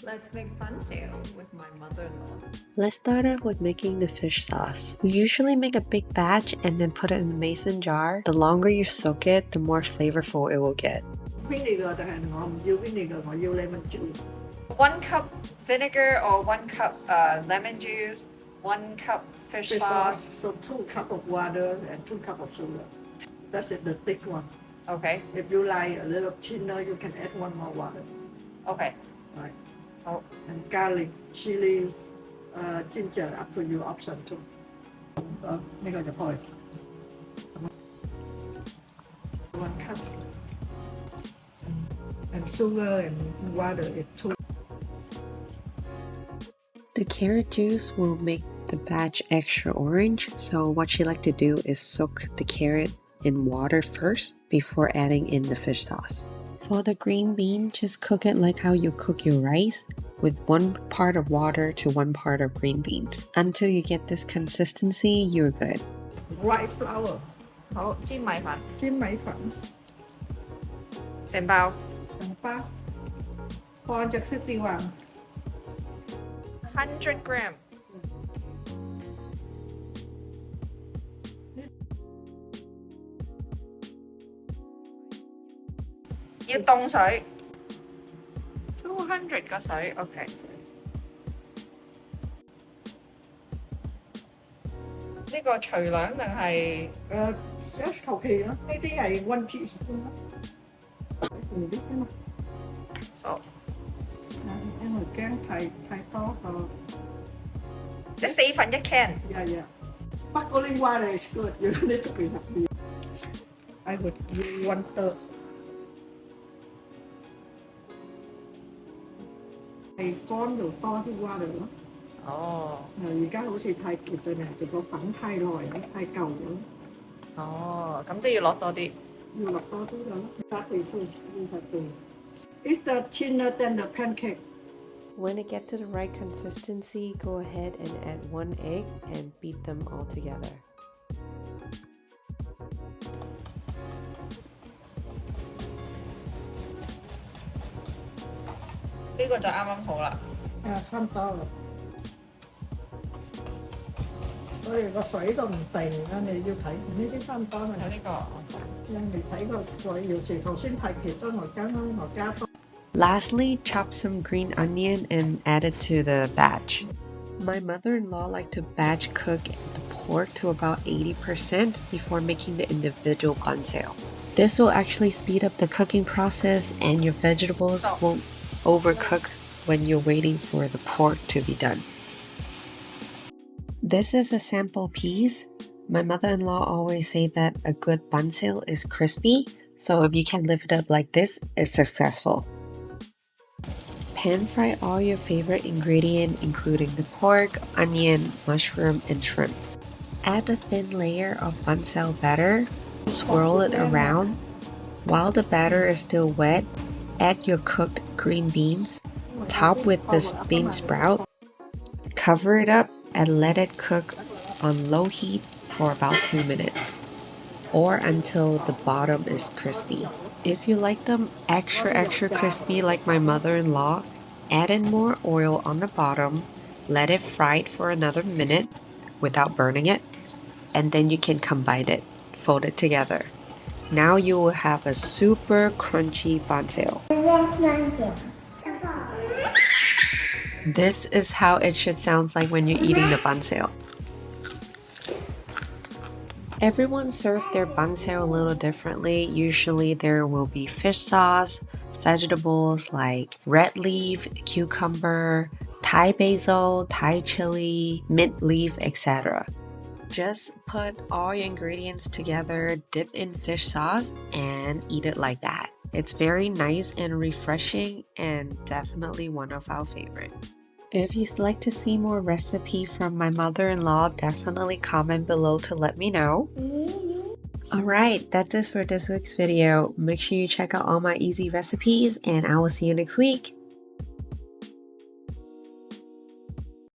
Let's make pancake with my mother-in-law. Let's start off with making the fish sauce. We usually make a big batch and then put it in the mason jar. The longer you soak it, the more flavorful it will get. Vinegar 但係我唔要 vinegar， 我要 lemon juice。 1 cup vinegar or 1 cup lemon juice, 1 cup fish sauce. So 2 cup of water and 2 cup of sugar. That's it, the thick one. Okay. If you like a little thinner, you can add 1 more water. Okay. Right. Oh. And garlic, chili, ginger, up to your option too. 呢個就開。1 cup. And sugar and water is 2. The carrot juice will make the batch extra orange, so what she like to do is soak the carrot in water first before adding in the fish sauce. For the green bean, just cook it like how you cook your rice, with 1 part of water to 1 part of green beans. Until you get this consistency, you're good. White flour. 好，煎米粉，煎米粉，成包成包451。 100 gram。要凍水200個水 ，OK。呢個隨量定係求其啦，呢啲係1 teaspoon 啦。唔啲啊嘛。好，因為驚太多即係1/4 can。Yeah. Sparkling water is good. You don't need to be happy. I would use 1/3. 係乾就多啲 water 咯。哦。而家好似太結咗，就個粉太耐啦，太舊咗。哦，咁即係要落多啲。要落多啲咯。It's thinner than the pancake. When it gets to the right consistency, go ahead and add 1 egg and beat them all together. 呢個就啱啱好啦。差唔多啦。所以個水都唔定啦，你要睇呢啲差唔多啦。有呢個。你睇個水，有時頭先太結咗，我加多。Lastly, chop some green onion and add it to the batch. My mother-in-law liked to batch cook the pork to about 80% before making the individual bánh xèo. This will actually speed up the cooking process and your vegetables won't overcook when you're waiting for the pork to be done. This is a sample piece. My mother-in-law always say that a good bánh xèo is crispy, so if you can lift it up like this, it's successful. Pan fry all your favorite ingredient, including the pork, onion, mushroom, and shrimp. Add a thin layer of bánh xèo batter. Swirl it around. While the batter is still wet, add your cooked green beans. Top with this bean sprout. Cover it up and let it cook on low heat for about 2 minutes, or until the bottom is crispy. If you like them extra crispy like my mother-in-law, add in more oil on the bottom, let it fry for another minute without burning it, and then you can combine it, fold it together. Now you will have a super crunchy bánh xèo. This is how it should sound like when you're eating the bánh xèo. Everyone serves their bánh xèo a little differently. Usually there will be fish sauce, vegetables like red leaf, cucumber, Thai basil, Thai chili, mint leaf, etc. Just put all your ingredients together, dip in fish sauce, and eat it like that. It's very nice and refreshing and definitely one of our favorite. If you'd like to see more recipe from my mother-in-law, definitely comment below to let me know. Alright, that's it for this week's video. Make sure you check out all my easy recipes and I will see you next week.